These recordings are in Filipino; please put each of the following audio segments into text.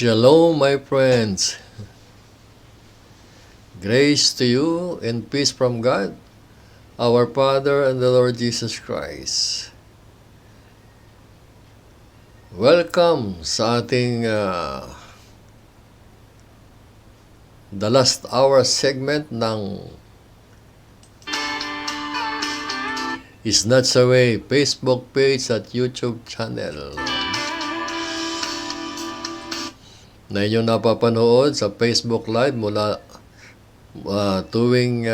Shalom, my friends. Grace to you and peace from God, our Father and the Lord Jesus Christ. Welcome sa ating The Last Hour segment ng Is Not So Way Facebook page at YouTube channel na inyong napapanood sa Facebook Live mula tuwing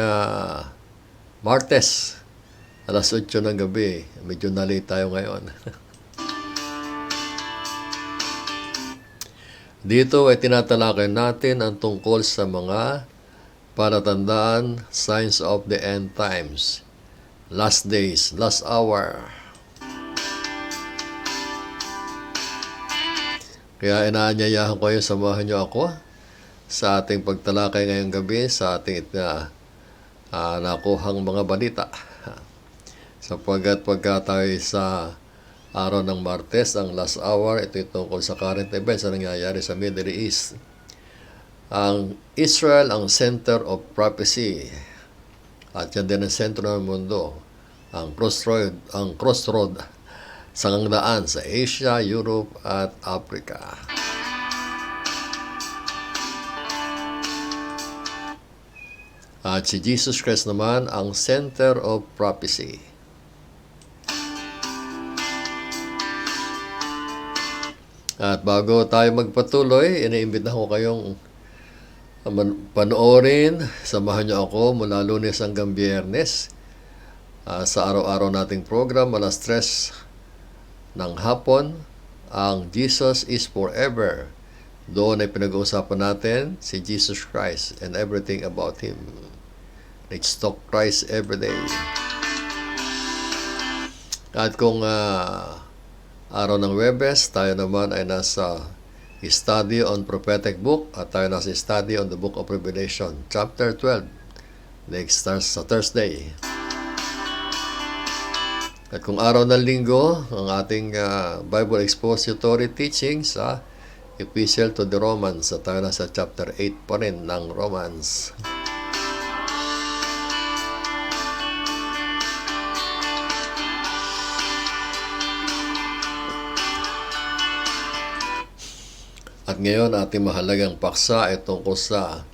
Martes, alas 8 ng gabi. Medyo na-late tayo ngayon. Dito ay tinatalakay natin ang tungkol sa mga palatandaan, signs of the end times, last days, last hour. Kaya inaanyayahan ko kayo, samahan niyo ako sa ating pagtalakay ngayong gabi sa ating nakuhang mga balita. Sapagkat pagka tayo sa araw ng Martes, ang last hour, ito tungkol sa current events na nangyayari sa Middle East. Ang Israel ang center of prophecy. At yan din ang sentro ng mundo. Ang crossroad sa daan sa Asia, Europe at Africa. At si Jesus Christ naman ang center of prophecy. At bago tayo magpatuloy, iniimbitahan ko kayong panoorin, samahan niyo ako mula Lunes hanggang Biyernes sa araw-araw nating program, alas 3 ng hapon, ang Jesus is Forever. Doon ay pinag-uusapan natin si Jesus Christ and everything about Him. Let's talk Christ every day. At kung araw ng Webes, tayo naman ay nasa study on prophetic book at tayo nasa study on the book of Revelation, chapter 12. Next starts sa Thursday. At kung araw ng Linggo, ang ating Bible Expository teaching sa Epistle to the Romans at tayo nasa chapter 8 pa rin ng Romans. At ngayon, ating mahalagang paksa ay tungkol sa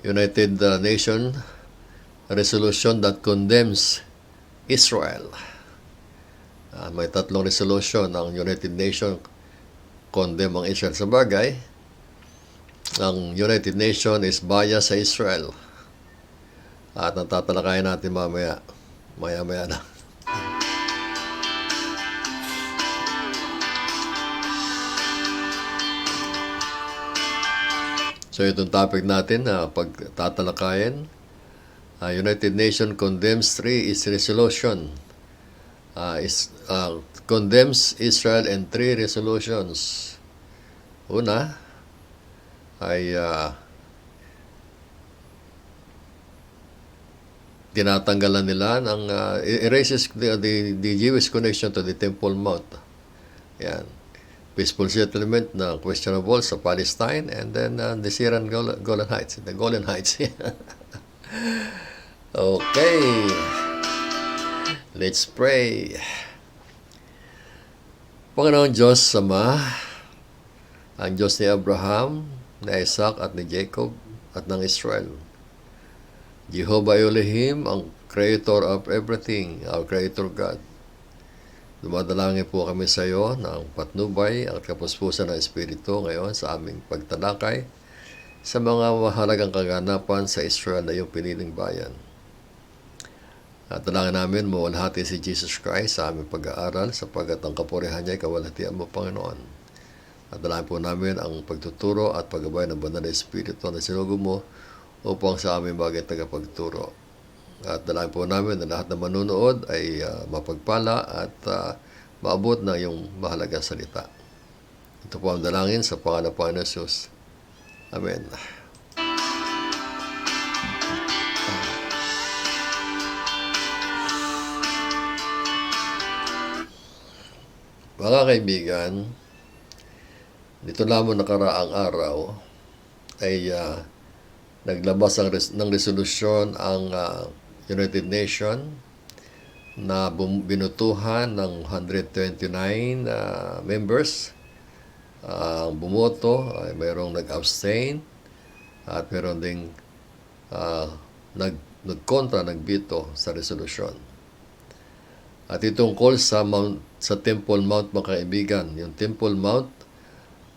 United Nations resolution that condemns Israel. May 3 resolution ng United Nations condemn ang Israel. Sa bagay, ang United Nations is bias sa Israel. At ang tatalakayin natin maya na. So itong topic natin na pagtatalakayin, United Nations condemns 3 is resolution. Condemns Israel in 3 resolutions. Una ay tinatanggalan nila ng erases the Jewish connection to the Temple Mount. Yan. Peaceful settlement na questionable sa Palestine, and then the Syrian Golan Heights, the Golan Heights. Okay. Let's pray. Panginoon Diyos Ama, ang Diyos ni Abraham, ni Isaac at ni Jacob at ng Israel. Jehovah Elohim, ang Creator of everything, our Creator God. Dumadalangin po kami sa iyo ng patnubay at kapuspusan ng Espiritu ngayon sa aming pagtalakay sa mga mahalagang kaganapan sa Israel na iyong piniling bayan. At dalangin namin mawalhati si Jesus Christ sa aming pag-aaral sapagkat ang kapurihan niya ay kawalhatian mo, Panginoon. At dalangin po namin ang pagtuturo at paggabay ng banal na Espiritu na sinugo mo upang sa aming bagay tagapagturo. At dalangin po namin na lahat na manunood ay mapagpala at maabot ng iyong mahalagang salita. Ito po ang dalangin sa pangalan ng Panginoon Jesus. Amen. Mga kaibigan, Dito lamang nakaraang araw ay naglabas ng resolusyon ang United Nations na binutuhan ng 129 members. Ang bumoto ay mayroong nag-abstain at mayroon ding nagkontra, nagbito sa resolusyon. At itungkol sa Temple Mount, mga kaibigan. Yung Temple Mount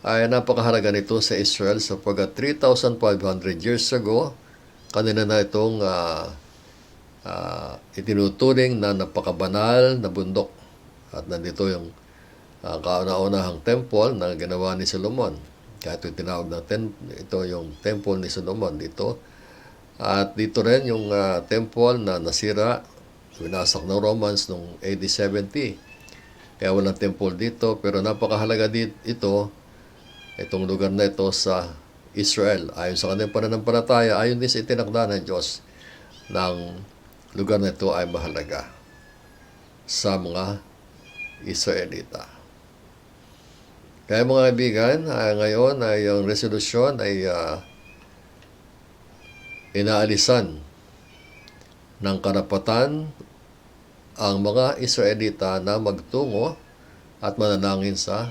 ay napakahalaga nito sa Israel sapagkat 3,500 years ago, kanina na itong itinuturing na napakabanal na bundok. At nandito yung kauna-unahang temple na ginawa ni Solomon. Kaya ito tinawag na ito yung temple ni Solomon dito. At dito rin yung temple na nasira, winasak ng Romans noong AD 70. Kaya walang temple dito, pero napakahalaga itong lugar na ito sa Israel. Ayon sa kanilang pananampalataya, ayon din sa itinakda ng Diyos ng lugar na ito ay mahalaga sa mga Israelita. Kaya mga kaibigan, ngayon ay yung resolusyon ay inaalisan ng karapatan ang mga Israelita na magtungo at manalangin sa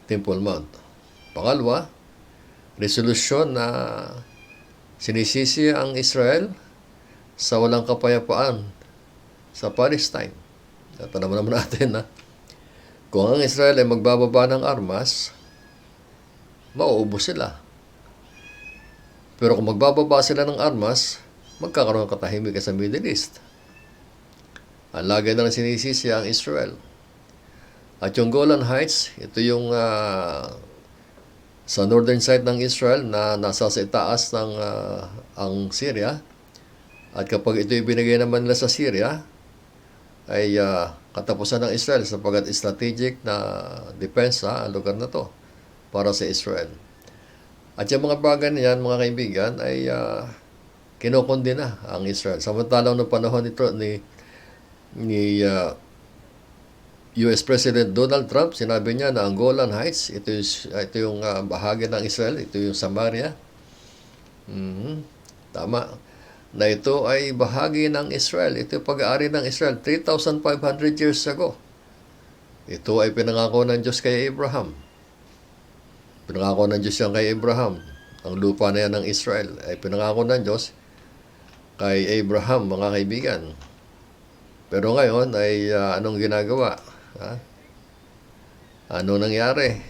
Temple Mount. Pangalawa, resolusyon na sinisisi ang Israel sa walang kapayapaan sa Palestine. At alam naman natin na kung ang Israel ay magbababa ng armas, mauubos sila. Pero kung magbababa sila ng armas, magkakaroon ng katahimikan sa Middle East. Ang lagay na lang sinisisi ang Israel. At yung Golan Heights, ito yung sa northern side ng Israel na nasa sa itaas ng ang Syria. At kapag ito ibinigay naman nila sa Syria, ay katapusan ng Israel sapagkat strategic na depensa ang lugar na to para sa Israel. At yung mga bagay na yan, mga kaibigan, ay kinukundina ang Israel. Samantalang noong panahon nito ni US President Donald Trump, sinabi niya na ang Golan Heights, ito yung bahagi ng Israel, ito yung Samaria. Tama. Na ito ay bahagi ng Israel. Ito yung pag-aari ng Israel 3,500 years ago. Ito ay pinangako ng Diyos kay Abraham. Pinangako ng Diyos yan kay Abraham. Ang lupa na yan ng Israel ay pinangako ng Diyos kay Abraham, mga kaibigan. Pero ngayon ay anong ginagawa? Ano nangyari?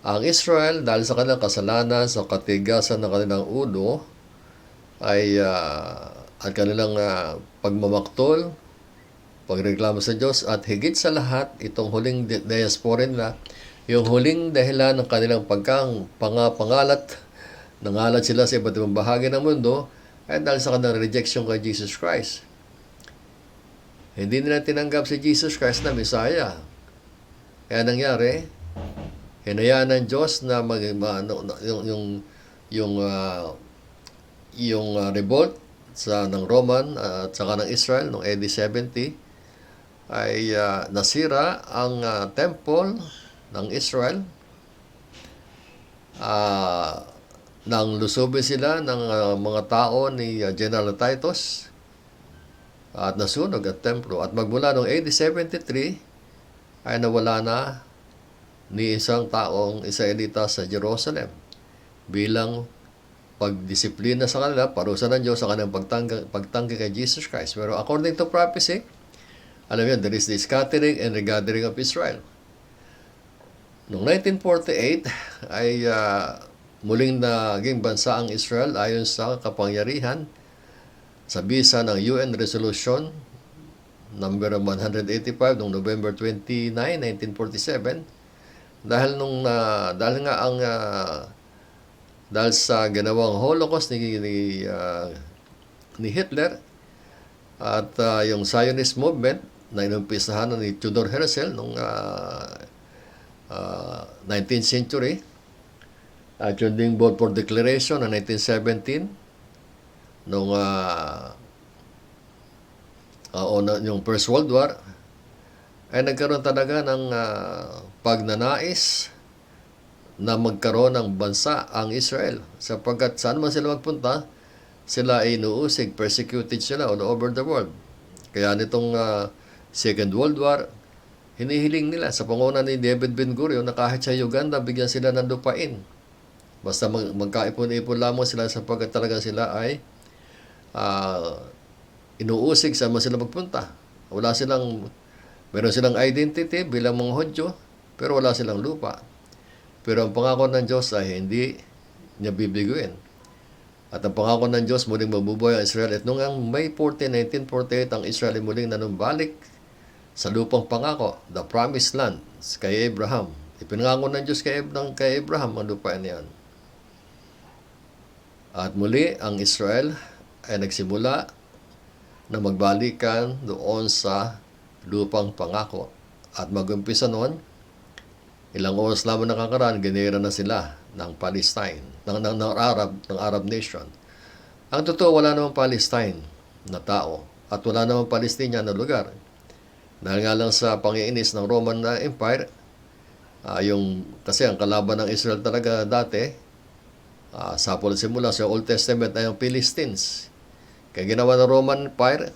Ang Israel, dahil sa kanilang kasalanan, sa katigasan ng kanilang ulo, ay ang kanilang pagmamaktol, pagreklamo sa Diyos, at higit sa lahat, itong huling diaspora nila, yung huling dahilan ng kanilang pangalat, nangalat sila sa iba't ibang bahagi ng mundo, ay dahil sa kanilang rejection kay Jesus Christ. Hindi nila tinanggap si Jesus Christ na Messiah. Kaya nangyari, hinayaan ng Diyos na yung revolt ng Roman at saka ng Israel noong AD 70 ay nasira ang temple ng Israel. Nang lusubin sila ng mga tao ni General Titus at nasunog ang templo. At magmula noong AD 73 ay nawala na ni isang taong Israelita sa Jerusalem bilang pagdisiplina sa kanila, parusa ng Diyos sa kanilang pagtanggi kay Jesus Christ. Pero according to prophecy, alam yan, there is the scattering and regathering of Israel. Noong 1948 ay muling naging bansa ang Israel ayon sa kapangyarihan sa bisa ng UN Resolution number 185 noong November 29, 1947. Dahil sa ginawang Holocaust ni Hitler at yung Zionist movement na inumpisahan ni Theodor Herzl noong 19th century, at yung ding Balfour Declaration ng 1917 noong yung First World War, ay nagkaroon talaga ng pagnanais na magkaroon ng bansa ang Israel. Sapagkat saan man sila magpunta, sila ay inuusig, persecuted sila all over the world. Kaya nitong Second World War, hinihiling nila sa panguna ni David Ben-Gurion na kahit sa Uganda, bigyan sila ng lupain. Basta magkaipon-ipon lamang sila sapagkat talaga sila ay inuusig saan man sila magpunta. Meron silang identity bilang mga Hudyo, pero wala silang lupa. Pero ang pangako ng Diyos ay hindi niya bibiguin. At ang pangako ng Diyos, muling mabubuhay ang Israel. At noong May 14, 1948, ang Israel ay muling nanumbalik sa lupang pangako, the promised land, kay Abraham. Ipinangako ng Diyos kay Abraham ang lupa niyan. At muli, ang Israel ay nagsimula na magbalikan doon sa lupang pangako. At mag-umpisa noon, ilang oras lamang nakakaraan, ginera na sila ng Palestine, ng Arab nation. Ang totoo, wala namang Palestine na tao at wala namang Palestinian na lugar. Dahil nga lang sa pangiinis ng Roman Empire, kasi ang kalaban ng Israel talaga dati, sa simula sa Old Testament ay ang Philistines. Kaya ginawa ng Roman Empire,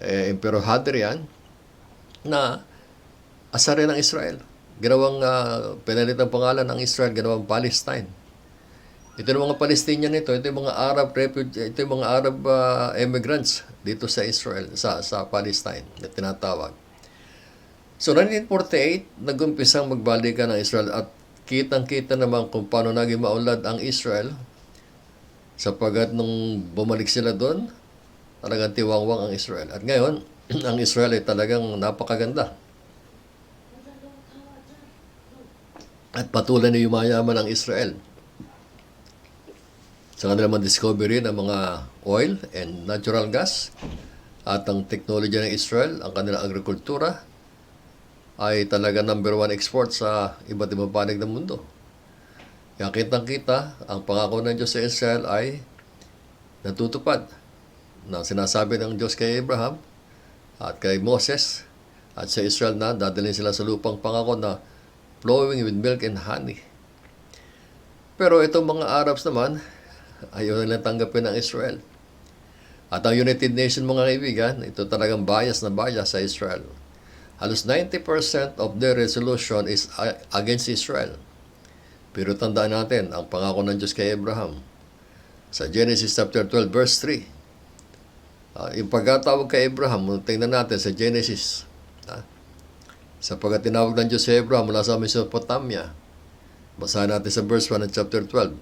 Emperor Hadrian, na asarin ng Israel. Ginawang pinalit ang pangalan ng Israel, ginawang Palestine. Ito yung mga Palestinian ito yung mga Arab ito yung mga Arab immigrants dito sa Israel, sa Palestine na tinatawag. So 1948, nag-umpisang magbalikan ng Israel at kitang-kita naman kung paano naging maunlad ang Israel sapagkat nung bumalik sila doon, talagang tiwangwang ang Israel. At ngayon, ang Israel ay talagang napakaganda. At patuloy na yumayaman ang Israel sa kanilang discovery ng mga oil and natural gas at ang technology ng Israel, ang kanilang agrikultura ay talaga number 1 export sa iba't ibang panig ng mundo. Kaya kitang-kita, ang pangako ng Diyos sa Israel ay natutupad na sinasabi ng Diyos kay Abraham at kay Moses at sa Israel na dadalhin sila sa lupang pangako na flowing with milk and honey. Pero itong mga Arabs naman, ayaw nilang tanggapin ang Israel. At ang United Nations, mga kaibigan, ito talagang bias na bias sa Israel. Halos 90% of their resolution is against Israel. Pero tandaan natin, ang pangako ng Diyos kay Abraham, sa Genesis chapter 12, verse 3, yung pagkatawag kay Abraham, tingnan natin sa Genesis, sapagkat tinawag ng Diyos si Abraham mula sa Mesopotamia. Basahin natin sa verse 1 ng chapter 12.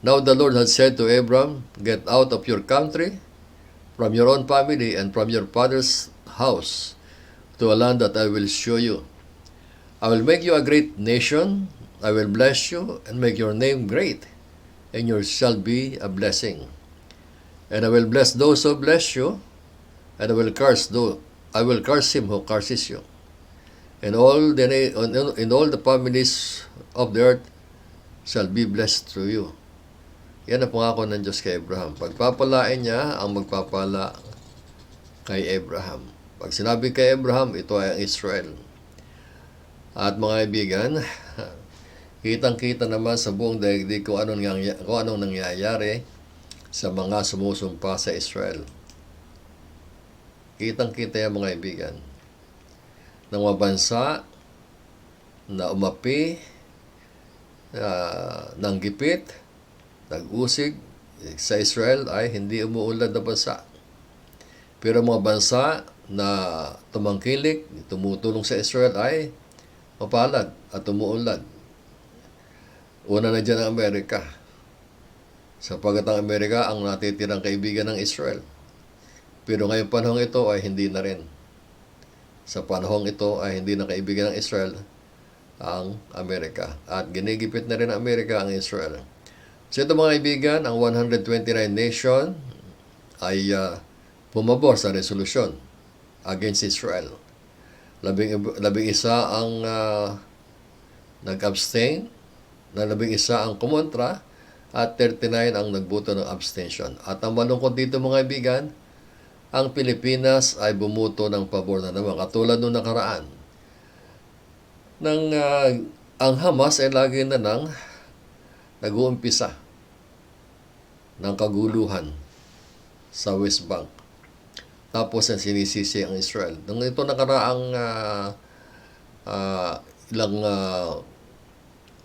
Now the Lord had said to Abram, get out of your country, from your own family, and from your father's house, to a land that I will show you. I will make you a great nation, I will bless you, and make your name great, and you shall be a blessing. And I will bless those who bless you, and I will curse him who curses you. And all the families of the earth shall be blessed through you. Yan ang pangako ng Diyos kay Abraham. Pagpapalain niya ang magpapala kay Abraham. Pag sinabi kay Abraham, ito ay ang Israel. At mga kaibigan, kitang-kita naman sa buong daigdig kung anong nangyayari sa mga sumusumpa sa Israel. Kitang-kita yan, mga kaibigan, ng mga bansa na umapi, ng gipit, nag-usig sa Israel ay hindi umuunlad na bansa. Pero mga bansa na tumangkilik, tumutulong sa Israel ay mapalad at umuunlad. Una na dyan ang Amerika. Sapagkat ang Amerika ang natitirang kaibigan ng Israel. Pero ngayong panahong ito ay hindi na rin. Sa panahong ito ay hindi na kaibigan ng Israel ang Amerika. At ginigipit na rin ng Amerika ang Israel. So ito, mga kaibigan, ang 129 nation ay pumabor sa resolusyon against Israel. Labing isa ang nag-abstain, na 11 ang kumontra, at 39 ang nagboto ng abstention. At ang malungkot dito, mga kaibigan, ang Pilipinas ay bumuto ng pabor na naman. Katulad nung nakaraan, ang Hamas ay lagi na nang nag-uumpisa ng kaguluhan sa West Bank. Tapos sinisisi ang Israel. Nung ito nakaraang ilang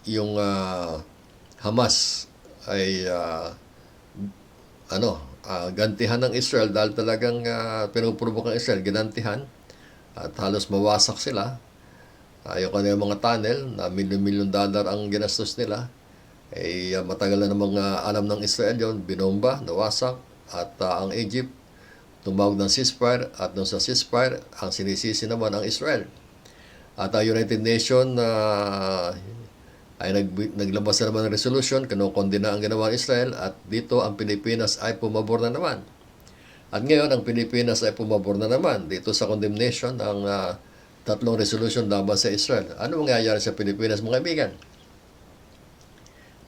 yung Hamas ay gantihan ng Israel dahil talagang pinuprovok ang Israel, ginantihan at halos mawasak sila. Yung kanilang mga tunnel na milyon-milyon dollar ang ginastos nila, matagal na namang alam ng Israel yon, binomba, nawasak, at ang Egypt tumawag ng ceasefire, at nung sa ceasefire, ang sinisisi naman ang Israel. At ang United Nations ay naglabas na naman ng resolution, kinukondena ang ginawa ng Israel, at dito ang Pilipinas ay pumabor na naman. At ngayon, ang Pilipinas ay pumabor na naman dito sa condemnation ng tatlong resolution laban sa Israel. Ano mangyayari sa Pilipinas, mga kaibigan?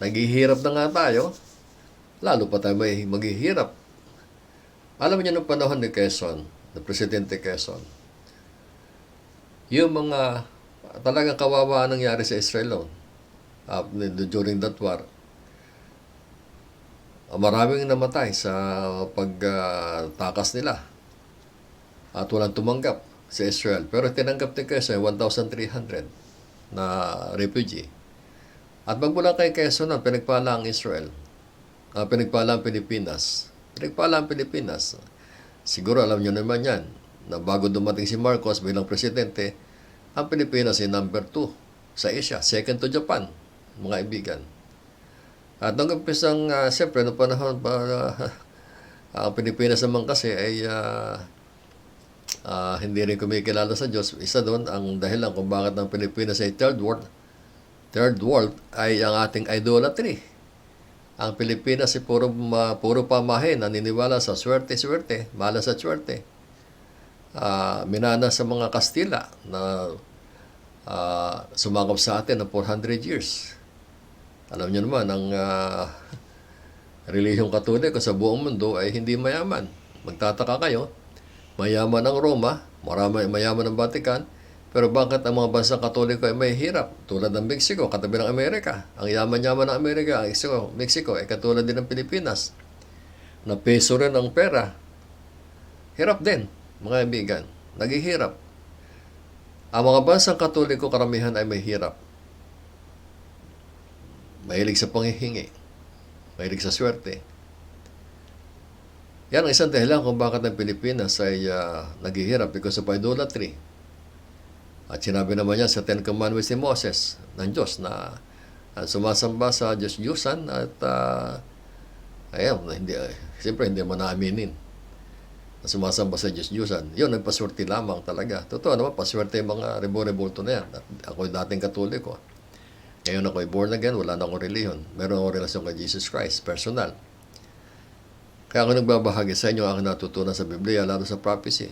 Naghihirap na nga tayo, lalo pa tayo may maghihirap. Alam niyo nung panahon ni Quezon, na Presidente Quezon, yung mga talagang kawawa nangyari sa Israel during that war. Maraming namatay sa pagtakas nila at walang tumanggap sa Israel. Pero tinanggap ni Quezon 1,300 na refugee. At magmula kay Quezon, pinagpala ang Israel. Pinagpala ang Pilipinas. Pinagpala ang Pilipinas. Siguro alam nyo naman yan, na bago dumating si Marcos bilang presidente, ang Pilipinas ay number 2 sa Asia, second to Japan, mga kaibigan. At nung umpisang, siyempre, noong panahon pa, ang Pilipinas naman kasi ay hindi rin kumikilala sa Diyos. Isa doon, ang dahilan kung bakit ang Pilipinas ay third world ay ang ating idolatry. Ang Pilipinas ay puro pamahin, naniniwala sa swerte, malas sa swerte. Minana sa mga Kastila na sumakop sa atin ng 400 years. Alam niyo naman, ang relihiyong Katoliko sa buong mundo ay hindi mayaman. Magtataka kayo, mayaman ang Roma, mayaman ang Vatican, pero bakit ang mga bansang Katoliko ay may hirap? Tulad ng Mexico, katabi ng Amerika. Ang yaman-yaman ng Amerika, ang Mexico ay katulad din ng Pilipinas. Na peso rin ang pera. Hirap din, mga kaibigan. Naghihirap. Ang mga bansang Katoliko, karamihan ay may hirap. Mahilig sa panghihingi. Mahilig sa swerte. Yan ang isang dahilan kung bakit ang Pilipinas ay naghihirap because of idolatry. At sinabi naman niya sa Ten Commandments ni Moses ng Diyos na sumasamba sa Diyos-Diyusan at siyempre hindi mo naaminin na sumasamba sa Diyos-Diyusan. Yun, nagpaswerte lamang talaga. Totoo naman, paswerte yung mga rebo-rebulto na yan. At ako dating Katoliko. Ngayon ako ay born again, wala na akong reliyon. Meron akong relasyon kay Jesus Christ, personal. Kaya ako nagbabahagi sa inyo ang natutunan sa Biblia, lalo sa prophecy.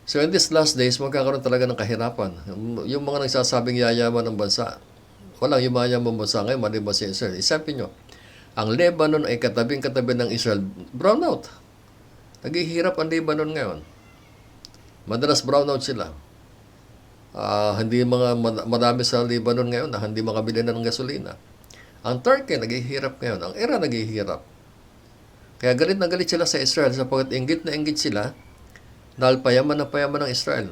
So in these last days, magkakaroon talaga ng kahirapan. Yung mga nagsasabing yayaman ng bansa, walang yumayaman ng bansa ngayon, maliban sa Israel. Isipin nyo, ang Lebanon ay katabing-katabi ng Israel, brownout. Naghihirap ang Lebanon ngayon. Madalas brownout sila. Madami sa Lebanon ngayon na hindi makabili na ng gasolina. Ang Turkey naghihirap ngayon. Ang Iran naghihirap. Kaya galit na galit sila sa Israel sapagkat inggit na inggit sila dahil payaman ng Israel.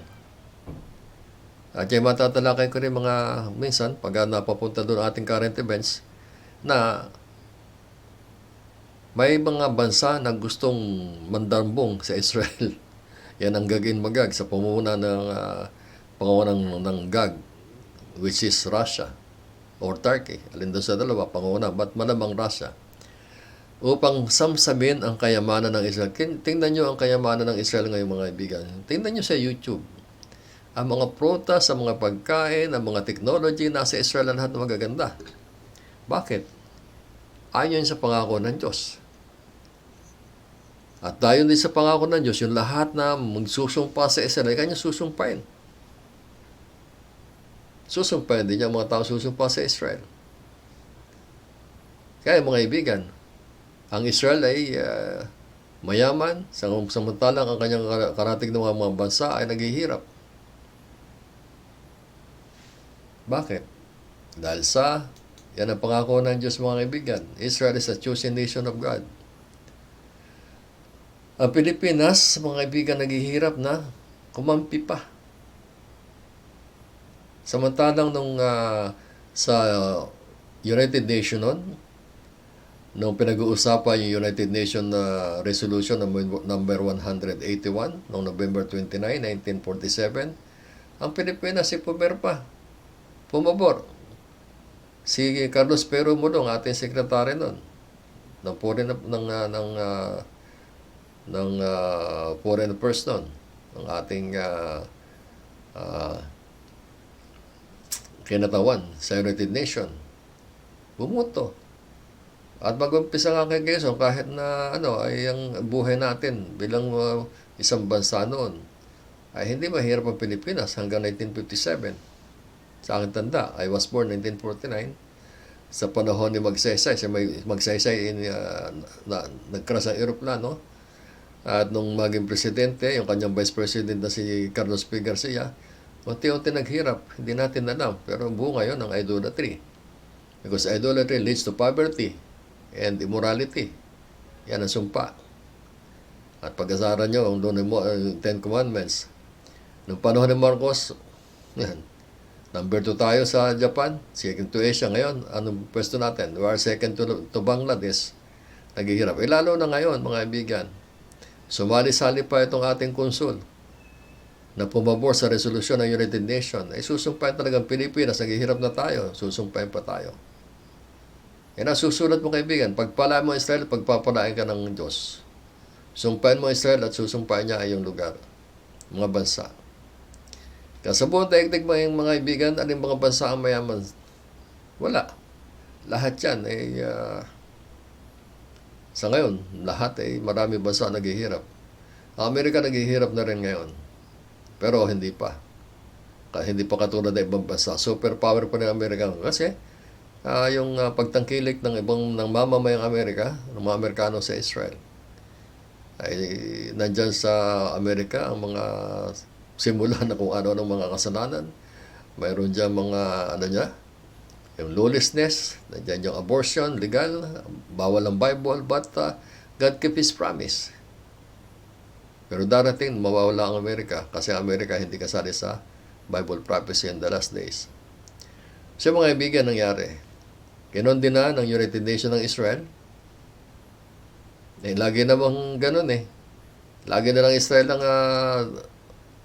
At yung matatalakay ko rin mga minsan, pag napapunta doon ating current events, na may mga bansa na gustong mandambong sa Israel. Yan ang gagin magag sa pamumuno ng GAG, which is Russia or Turkey. Alin doon sa dalawa, panguna, ba't malamang Russia? Upang samsamin ang kayamanan ng Israel. Tingnan nyo ang kayamanan ng Israel ngayon, mga kaibigan. Tingnan nyo sa YouTube. Ang mga prutas, ang mga pagkain, ang mga technology, nasa Israel ang lahat na magaganda. Bakit? Ayon sa pangako ng Diyos. At dahil din sa pangako ng Diyos, yung lahat na magsusumpa sa Israel, ay kanyang susumpain. Susumpain din niya mga tao susumpa sa Israel. Kaya mga kaibigan, ang Israel ay mayaman, samantalang ang kanyang karating ng mga bansa ay naghihirap. Bakit? Dahil yan ang pangako ng Diyos, mga kaibigan. Israel is a chosen nation of God. Ang Pilipinas, mga kaibigan, naghihirap na kumampi pa. Samantalang sa United Nations nung pinag-uusapan yung United Nations Resolution number 181 noong November 29, 1947, ang Pilipinas si pumirma, pumabor. Si Carlos Pero Mulong, ating sekretary noon, ng foreign foreign affairs noon, ng ating kinatawan sa United Nations, bumoto. At mag-umpisa nga kay Quezon, kahit na ay ang buhay natin bilang isang bansa noon, ay hindi mahirap ang Pilipinas hanggang 1957. Sa aking tanda, I was born 1949. Sa panahon ni Magsaysay, nag-crash ang eroplano. At nung maging presidente, yung kanyang vice president na si Carlos P. Garcia, unti-unti naghirap. Hindi natin alam. Pero buo ngayon ang idolatry. Because idolatry leads to poverty and immorality. Yan ang sumpa. At pag-asaran nyo, ang Ten Commandments. Nung panahon ni Marcos, yan, number 2 tayo sa Japan, second to Asia ngayon. Anong pwesto natin? We are second to Bangladesh. Naghihirap. Lalo na ngayon, mga kaibigan. Sumali-sali pa itong ating konsul na pumabor sa resolusyon ng United Nations. Ay susumpain talagang Pilipinas. Naghihirap na tayo. Susumpain pa tayo. Yan ang susulat mo, kaibigan. Pagpalaan mo Israel, pagpapalain ka ng Diyos. Sumpain mo Israel at susumpain niya ay yung lugar. Mga bansa. Sa buong daigdig mga kaibigan, anong mga bansa ang mayaman? Wala. Lahat yan ay sa ngayon, lahat ay marami bansa naghihirap. Ang Amerika naghihirap na rin ngayon. Pero hindi pa. Hindi pa katulad ng ibang bansa. Superpower pa ng Amerika. Kasi yung pagtangkilik ng ng mamamayang Amerika, ng mga Amerikano sa Israel, ay nandyan sa Amerika ang mga simula na kung ano ng mga kasalanan. Mayroon dyan mga yung lawlessness, nandyan yung abortion, legal, bawal ang Bible, but God keep His promise. Pero darating, mawawala ang Amerika kasi ang Amerika hindi kasali sa Bible prophecy in the last days. So mga kaibigan, nangyari. Ganon din na ng United Nations ng Israel. Lagi namang ganon Lagi na lang Israel ang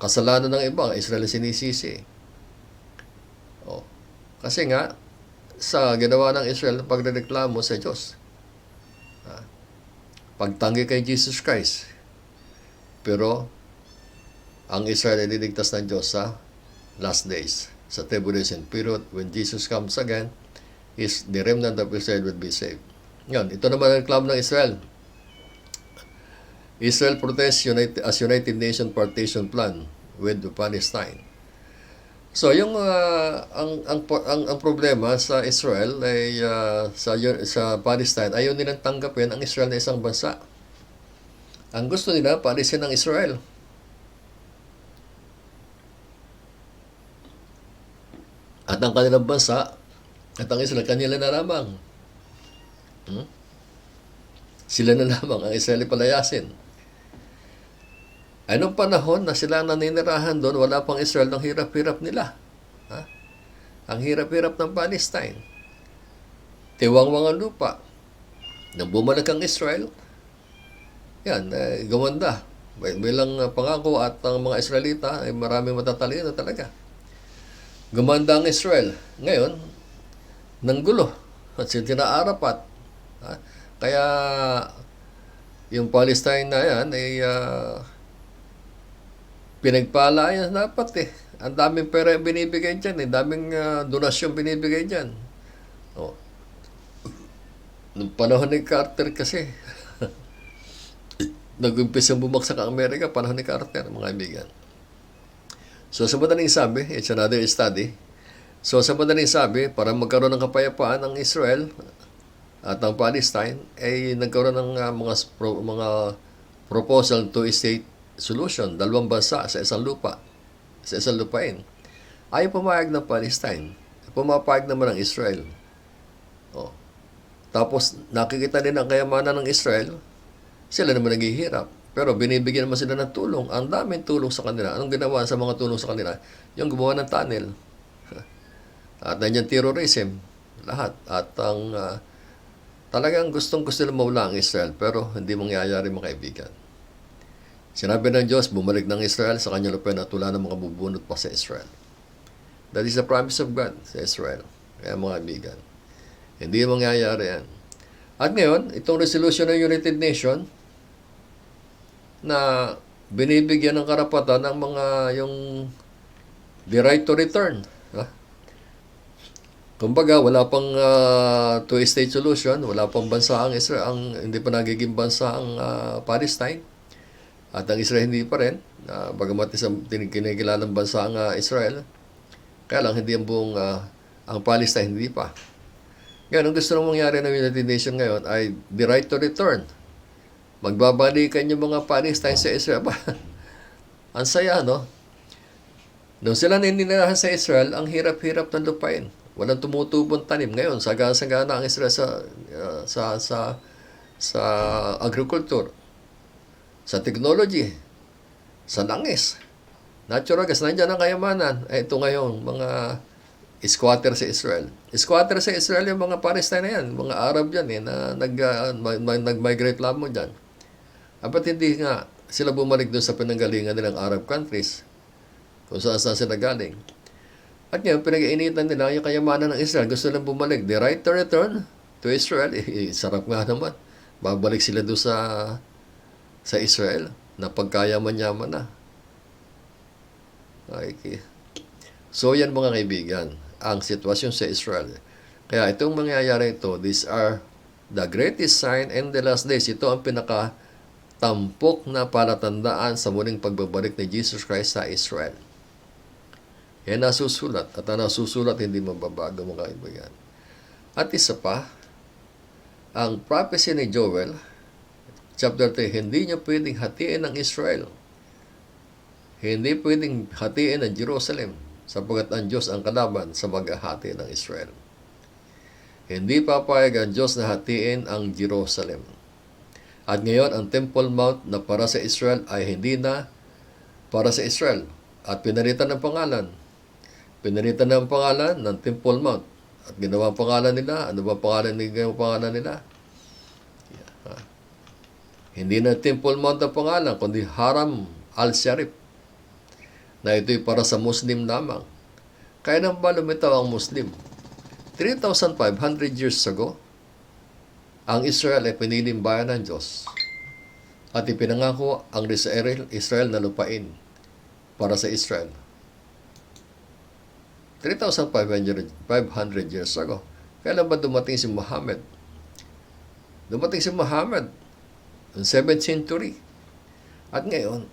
kasalanan ng iba, Israel sinisisi. Kasi nga, sa ginawa ng Israel, pagrereklamo sa Diyos. Pagtanggi kay Jesus Christ. Pero, ang Israel ay liligtas ng Diyos sa last days, sa tribulation period, when Jesus comes again, the remnant of Israel will be saved. Yan, ito naman ang reklamo ng Israel. Israel protests as United Nations partition plan with Palestine. So yung ang problema sa Israel ay sa Palestine, ayaw nilang tanggapin ang Israel na isang bansa. Ang gusto nila paalisin ng Israel. At ang kanilang bansa at ang Israel kanila na lamang. Sila na lamang ang Israel palayasin. Anong panahon na sila naninirahan doon, wala pang Israel, ng hirap-hirap nila. Ang hirap-hirap ng Palestine. Tiwang-wang ang lupa. Nang bumalik ang Israel, yan, gumanda. Bilang pangako at ang mga Israelita ay maraming matatalino talaga. Gumanda ang Israel. Ngayon, nanggulo. At tinaarapat. Kaya, yung Palestine na yan ay pinagpala yan dapat Ang daming pera yung binibigay dyan daming donasyon binibigay dyan. Noong panahon ni Carter kasi, nag-umpisang bumagsak ang Amerika, panahon ni Carter, mga kaibigan. So, sa madaling sabi, it's another study. So, sa madaling sabi, para magkaroon ng kapayapaan ng Israel at ng Palestine, ay nagkaroon ng mga proposal to state solution, dalawang bansa sa isang lupa, sa isang lupain. Ayaw pumayag ng Palestine. Pumapayag naman ng Israel. Oh. Tapos nakikita din ang kayamanan ng Israel, sila naman naghihirap. Pero binibigyan naman sila ng tulong. Ang daming tulong sa kanila. Anong ginawa sa mga tulong sa kanila? Yung gumawa ng tunnel. At nandiyan terrorism. Lahat. At ang talagang gustong-gusto nila mawala ang Israel. Pero hindi mangyayari, mga kaibigan. Sinabi ng Diyos, bumalik ng Israel sa kanyang lupain at wala na makabubunot pa sa Israel. That is the promise of God sa Israel. Kaya mga kaibigan, hindi mangyayari yan. At ngayon, itong resolution ng United Nations na binibigyan ng karapatan ng mga yung the right to return. Kumbaga, wala pang two-state solution, wala pang bansa ang Israel, hindi pa nagiging bansa ang Palestine. At ang Israel hindi pa rin, bagamat isang kinikilalang bansa ang Israel, kaya lang hindi ang buong, ang Palestine hindi pa. Ngayon, ang gusto nang mangyari ng United Nations ngayon ay the right to return. Magbabalikan yung mga Palestine sa Israel. Ang saya, no? Nung sila naninirahan sa Israel, ang hirap-hirap ng lupain. Walang tumutubong tanim. Ngayon, sagana ang Israel sa agriculture, sa technology, sa langis. Natural gas, nandiyan ang kayamanan. Ito ngayon, mga squatter sa Israel. Squatter sa Israel yung mga Palestine na yan. Mga Arab yan na nag-migrate lamang dyan. Apat hindi nga sila bumalik doon sa pinanggalingan nilang Arab countries kung saan sila galing. At ngayon, pinag-iinitan nila yung kayamanan ng Israel. Gusto nilang bumalik. The right to return to Israel. Sarap nga naman. Babalik sila doon sa Israel na pagkayaman-yaman na. Okay. So, yan mga kaibigan, ang sitwasyon sa Israel. Kaya itong mangyayari ito, these are the greatest sign in the last days. Ito ang pinaka-tampok na palatandaan sa muling pagbabalik ni Jesus Christ sa Israel. Yan nasusulat. At ang nasusulat, hindi mababago mga kaibigan. At isa pa, ang prophecy ni Joel, chapter 3, hindi niya pwedeng hatiin ng Israel. Hindi pwedeng hatiin ng Jerusalem sapagkat ang Diyos ang kalaban sa maghahati ng Israel. Hindi papayag ang Diyos na hatiin ang Jerusalem. At ngayon, ang Temple Mount na para sa Israel ay hindi na para sa Israel. At pinalitan ng pangalan. Pinalitan ng pangalan ng Temple Mount. At ginawa ang pangalan nila. Ano ba pangalan nila? Hindi na Temple Mount ang pangalan, kundi Haram al-Sharif. Na ito'y para sa Muslim lamang. Kaya nang ba lumitaw ang Muslim? 3,500 years ago, ang Israel ay piniling bayan ng Diyos. At ipinangako ang Israel na lupain para sa Israel. 3,500 years ago. Kailan ba dumating si Muhammad? Dumating si Muhammad in 7th century. At ngayon,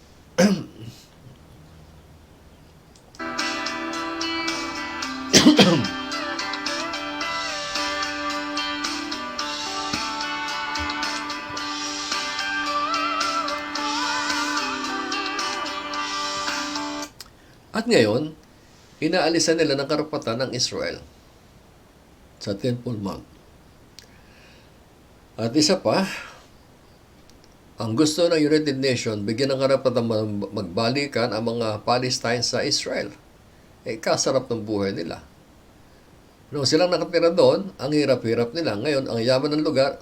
inaalisan nila ng karapatan ng Israel sa Temple Mount. At isa pa, ang gusto ng United Nations, bigyan ng karapatan magbalikan ang mga Palestine sa Israel. Kasarap ng buhay nila. Nung silang nakatira doon, ang hirap-hirap nila. Ngayon, ang yaman ng lugar,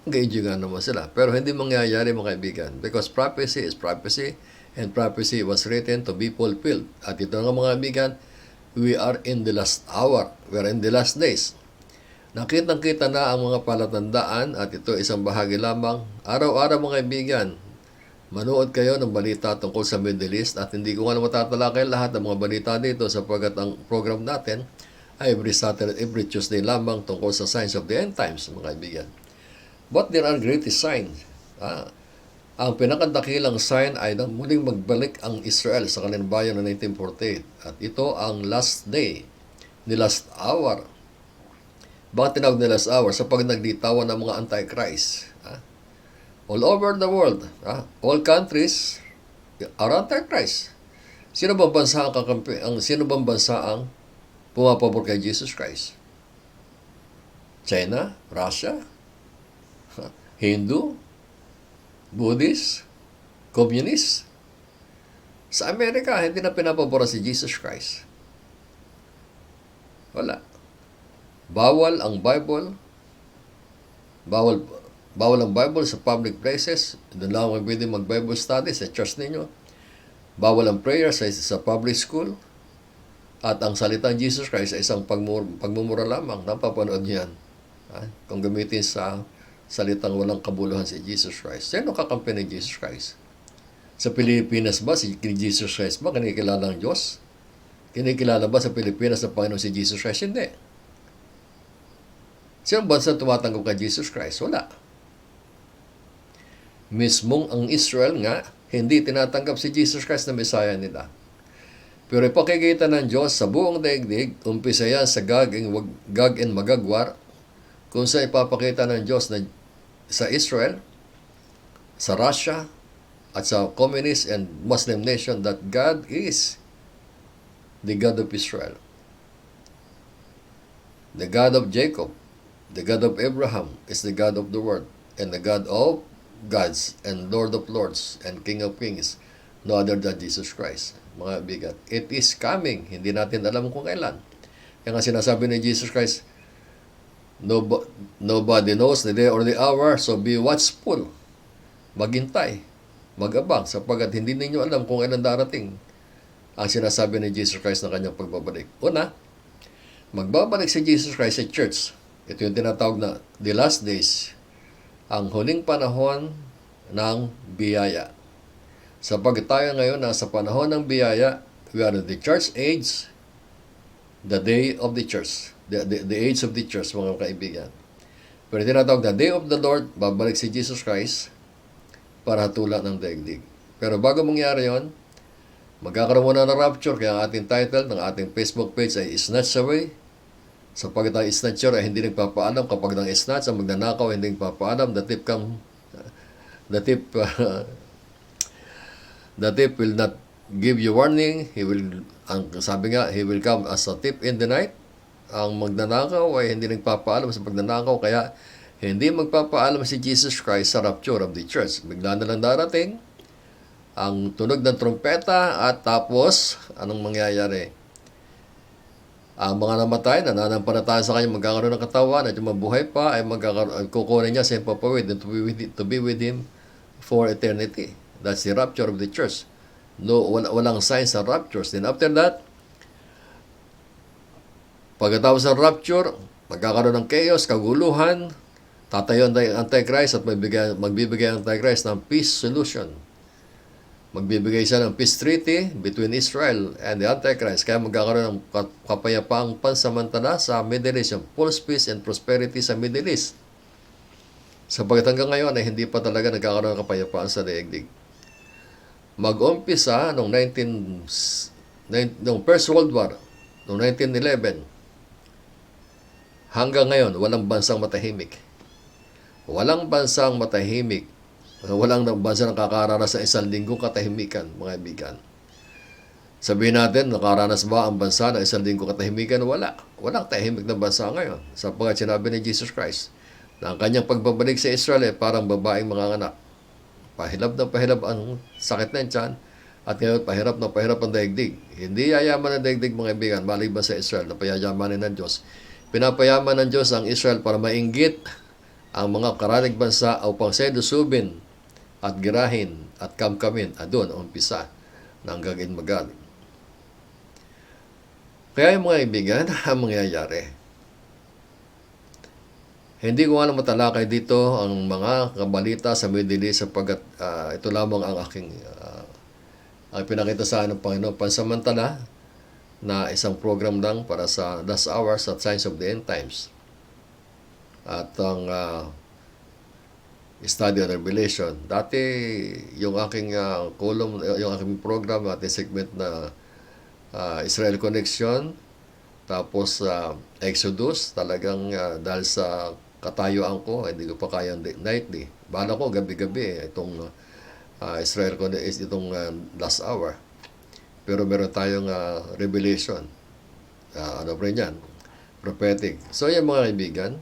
ga-enjoy naman sila. Pero hindi mangyayari mga kaibigan. Because prophecy is prophecy, and prophecy was written to be fulfilled. At ito nga mga kaibigan, we are in the last hour. We are in the last days. Nakitang-kita na ang mga palatandaan at ito isang bahagi lamang. Araw-araw mga kaibigan, manood kayo ng balita tungkol sa Middle East at hindi ko nga matatalakay lahat ng mga balita dito sapagkat ang program natin ay every Saturday, every Tuesday lamang tungkol sa signs of the end times mga kaibigan. But there are greatest signs. Ang pinakadakilang sign ay nang muling magbalik ang Israel sa kanilang bayan noong 1948. At ito ang last day, the last hour. Bakit tinawag na last hour? Sa pag nagditawan ng mga antichrist. All over the world, all countries are anti-Christ. Sino bang bansa ang sino bang bansa ang pumapabor kay Jesus Christ? China, Russia, Hindu, Buddhist, Communist. Sa Amerika, hindi na pinapabora si Jesus Christ. Wala. Bawal ang Bible. Bawal ang Bible sa public places. Doon lang pwede mag-Bible study sa church ninyo. Bawal ang prayer sa public school. At ang salitang Jesus Christ ay isang pagmumura lamang. Napapanood niyo yan. Kung gamitin sa salitang walang kabuluhan si Jesus Christ. Sino kakampi ni Jesus Christ? Sa Pilipinas ba, si Jesus Christ ba kinikilala ng Diyos? Kinikilala ba sa Pilipinas na Panginoon si Jesus Christ? Hindi. Sino bansa tumatanggap kay Jesus Christ? Wala. Mismong ang Israel nga, hindi tinatanggap si Jesus Christ na Messiah nila. Pero ipakikita ng Diyos sa buong daigdig, umpisa yan sa Gog and Magagwar, kung sa ipapakita ng Diyos na sa Israel, sa Russia, at sa communist and Muslim nation that God is the God of Israel. The God of Jacob, the God of Abraham is the God of the world, and the God of gods and Lord of lords and King of kings, no other than Jesus Christ. Mga bigat, it is coming. Hindi natin alam kung kailan. Kaya nga sinasabi ni Jesus Christ, nobody knows the day or the hour, so be watchful. Maghintay, mag-abang, sapagkat hindi ninyo alam kung kailan darating ang sinasabi ni Jesus Christ na kanyang pagbabalik. Una, magbabalik si Jesus Christ sa church. Ito yung tinatawag na the last days, ang huling panahon ng biyaya. Sapagkat tayo ngayon nasa panahon ng biyaya, we are in the church age, the day of the church, the age of the church, mga kaibigan. Pero tinatawag na day of the Lord, babalik si Jesus Christ para hatulan ng daigdig. Pero bago mangyari yon, magkakaroon muna ng rapture, kaya ang ating title ng ating Facebook page ay Snatch Away. Sapagkat ang snatcher ay hindi nagpapaalam kapag nang snatch, ang magnanakaw hindi nagpapaalam. The thief will not give you warning. Sabi nga, he will come as a thief in the night. Ang magnanakaw ay hindi nagpapaalam sa pagnanakaw, kaya hindi magpapaalam si Jesus Christ sa rapture of the church. Bigla na lang darating ang tunog ng trumpeta at tapos, anong mangyayari? Ang mga namatay, nananampalataya sa kanya, magkakaroon ng katawan, at yung mabuhay pa, ay kukunin niya sa himpapawid and to be with Him for eternity. That's the rapture of the church. No, walang signs sa raptures. Then after that, pagkatapos ng rapture, magkakaroon ng chaos, kaguluhan, tatayo ang Antichrist at magbibigay ang Antichrist ng peace solution. Magbibigay siya ng peace treaty between Israel and the Antichrist. Kaya magkakaroon ng kapayapaang pansamantala sa Middle East, yung false peace and prosperity sa Middle East. Sapagkat hanggang ngayon ay hindi pa talaga nagkakaroon ng kapayapaan sa daigdig. Mag-umpisa noong First World War, noong 1911, hanggang ngayon, walang bansang matahimik. Walang bansang matahimik. Walang bansa nakakaranas sa isang linggong katahimikan, mga kaibigan. Sabihin natin, nakaranas ba ang bansa ng isang linggong katahimikan? Wala. Walang tahimik na bansa ngayon. Sapagkat sinabi ni Jesus Christ na ang kanyang pagbabalik sa Israel ay parang babaeng mga anak. Pahilab na pahilab ang sakit ng tiyan at ngayon pahirap na pahirap ang daigdig. Hindi yayaman ang daigdig, mga kaibigan, maliban sa Israel na payayamanin ng Diyos. Pinapayaman ng Diyos ang Israel para mainggit ang mga karanig bansa upang sedusubin at girahin at kamkamin. Doon ang umpisa ng Gog and Magog. Kaya yung mga kaibigan, ang mangyayari. Hindi ko nga matalakay dito ang mga kabalita sa Middle East sapagkat ito lamang ang aking ang pinakita sa akin ng Panginoon pansamantala na isang program lang para sa last hours at Signs of the End Times. At ang Study on Revelation. Dati, yung aking column, yung aking program, ating segment na Israel Connection, tapos Exodus, talagang dahil sa katayuan ko, hindi ko pa kayang nightly. Bala ko gabi-gabi itong Israel ko is itong last hour. Pero meron tayong revelation. Ano pa rin yan? Prophetic. So yan mga kaibigan,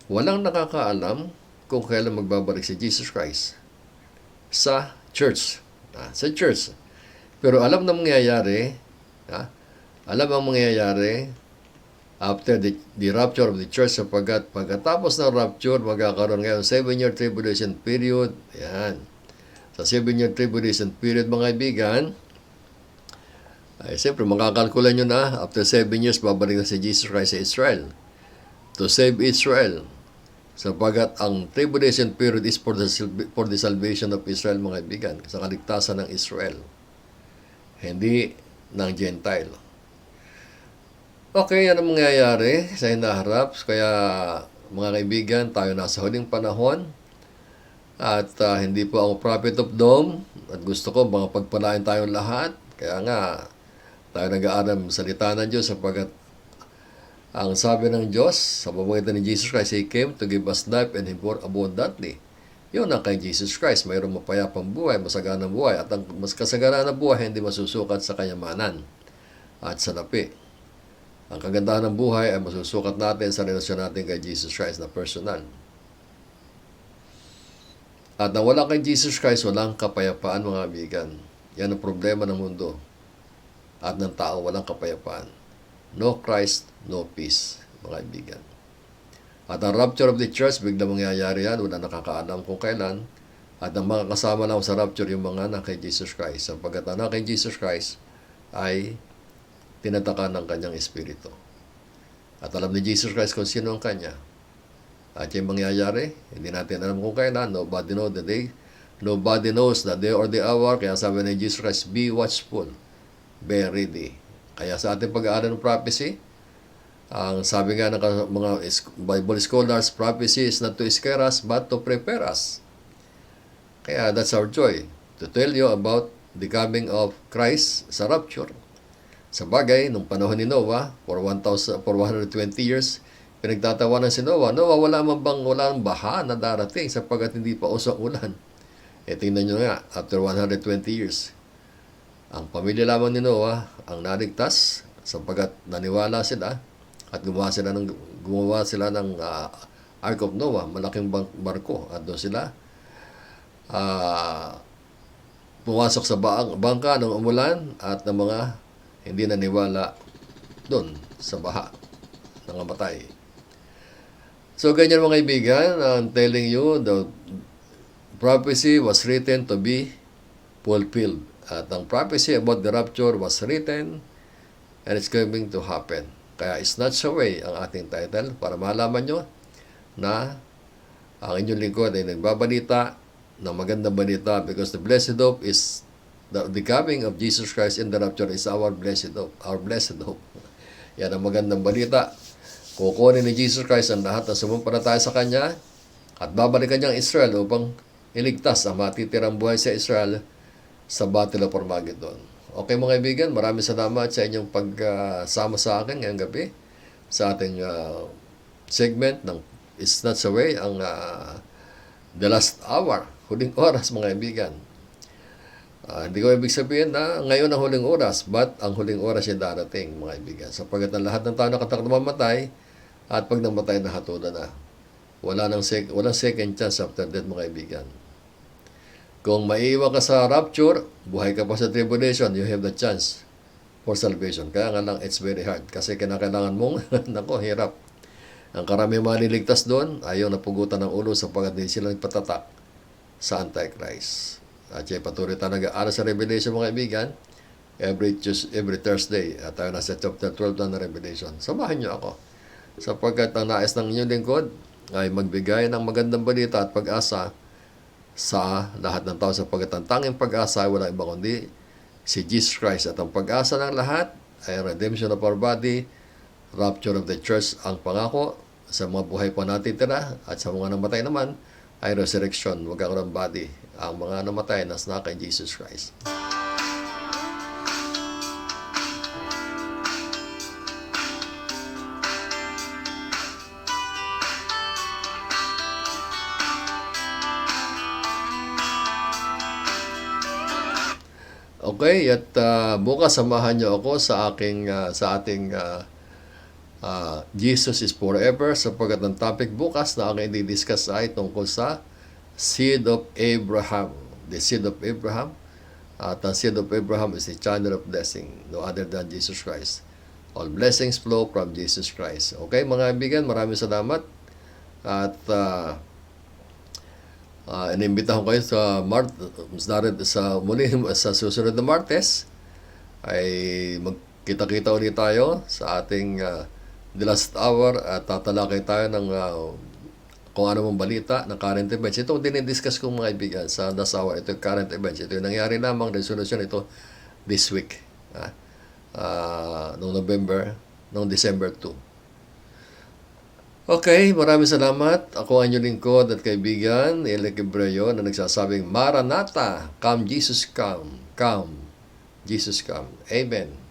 walang nakakaalam kung kailan magbabalik si Jesus Christ sa church. Sa church. Pero alam na mangyayari, alam ang mangyayari after the rapture of the church, sapagkat pagkatapos ng rapture, magkakaroon ngayon 7-year tribulation period. Yan. Sa 7-year tribulation period, mga kaibigan, ay siyempre, makakalkula nyo na, after 7 years, babalik na si Jesus Christ sa Israel to save Israel. Sapagkat ang tribulation period is for the salvation of Israel, mga kaibigan, sa kaligtasan ng Israel. Hindi ng Gentile. Okay, yan ang mangyayari sa hinaharap. Kaya, mga kaibigan, tayo nasa huling panahon. At hindi po ako prophet of doom. At gusto ko, mga pagpalain tayong lahat. Kaya nga, tayo nag-aaral salita ng Diyos sapagkat ang sabi ng Diyos sa pamamagitan ni Jesus Christ, He came to give us life and more abundantly. Yun ang kay Jesus Christ. Mayroong mapayapang buhay, masaganang buhay. At ang mas kasaganaan na buhay, hindi masusukat sa kayamanan at sa lapi. Ang kagandahan ng buhay ay masusukat natin sa relasyon natin kay Jesus Christ na personal. At na wala kay Jesus Christ, walang kapayapaan, mga kaibigan. Yan ang problema ng mundo at ng tao, walang kapayapaan. No Christ, no peace, mga kaibigan. At ang rapture of the church, biglang mangyayari yan, wala nakakaalam kung kailan. At ang mga kasama lang sa rapture, yung mga anak kay Jesus Christ. Sapagkat anak kay Jesus Christ ay tinatakan ng kanyang espiritu. At alam ni Jesus Christ kung sino ang kanya. At yung mangyayari, hindi natin alam kung kailan. Nobody knows the day. Nobody knows the day or the hour. Kaya sabi ni Jesus Christ, be watchful. Be ready. Kaya sa ating pag-aaral ng prophecy, ang sabi nga ng mga Bible scholars, prophecy is not to scare us, but to prepare us. Kaya that's our joy, to tell you about the coming of Christ sa rapture. Sa bagay, nung panahon ni Noah, for 120 years, pinagtatawanan si Noah. Noah, walang baha na darating sapagkat hindi pa usok ulan. Tingnan nyo nga, after 120 years, ang pamilya lamang ni Noah ang naligtas sapagkat naniwala sila at gumawa sila ng Ark of Noah, malaking barko. At doon sila pumasok sa bangka ng umulan at ng mga hindi naniwala doon sa baha, nangamatay. So, ganyan mga kaibigan, I'm telling you, the prophecy was written to be fulfilled. At ang prophecy about the rapture was written and it's going to happen. Kaya snatch away ang ating title para malaman nyo na ang inyong lingkod ay nagbabalita ng magandang balita because the blessed hope is the coming of Jesus Christ in the rapture is our blessed hope. Our blessed hope. Yan ang magandang balita. Kukunin ni Jesus Christ ang lahat na sumumpalataya sa Kanya at babalikan niyang Israel upang iligtas ang matitirang buhay sa Israel sa Battle of Armageddon. Okay mga kaibigan, maraming salamat sa inyong pagsama sa akin ngayong gabi sa ating segment ng It's Not So Way, ang the last hour, huling oras mga kaibigan. Hindi ko ibig sabihin na ngayon ang huling oras, but ang huling oras ay darating, mga kaibigan. Sapagkat ang lahat ng tao nakatakot na mamatay, at pag namatay na hatulan na. Walang second chance after death, mga kaibigan. Kung maiiwan ka sa rapture, buhay ka pa sa tribulation, you have the chance for salvation. Kaya nga lang, it's very hard. Kasi kinakailangan mong, nako, hirap. Ang karamihan maliligtas doon, ayaw napugutan ng ulo sapagkat hindi sila nagpatatak sa Antichrist. At siya patuloy tayo nag-aaral sa Revelation, mga kaibigan, every Thursday. At tayo nasa chapter 12 na Revelation. Samahan niyo ako. Sapagkat ang nais ng inyong lingkod ay magbigay ng magandang balita at pag-asa sa lahat ng tao. Sapagkat ang tanging pag-asa ay walang iba kundi si Jesus Christ. At ang pag-asa ng lahat ay redemption of our body, rapture of the church ang pangako sa mga buhay pa natitira. At sa mga namatay naman ay resurrection, magkakaroon body ang mga namatay na kay Jesus Christ. Okay, at bukas samahan niyo ako sa ating Jesus is Forever, sapagkat ang topic bukas na aking i-discuss ay tungkol sa Seed of Abraham. The Seed of Abraham. At ang Seed of Abraham is the channel of blessing, no other than Jesus Christ. All blessings flow from Jesus Christ. Okay, mga kaibigan, maraming salamat. At inimbitahan ko kayo sa susunod na Martes ay magkita-kita ulit tayo sa ating The Last Hour at tatalakay tayo ng kung ano mong balita ng current events. Ito dinidiscuss ko mga kaibigan sa Last Hour. Ito yung current events. Ito yung nangyari lamang, resolution ito this week. Noong December 2. Okay, maraming salamat. Ako ang inyong lingkod at kaibigan, Elec Ebreo, na nagsasabing, Maranatha, come Jesus come, come, Jesus come. Amen.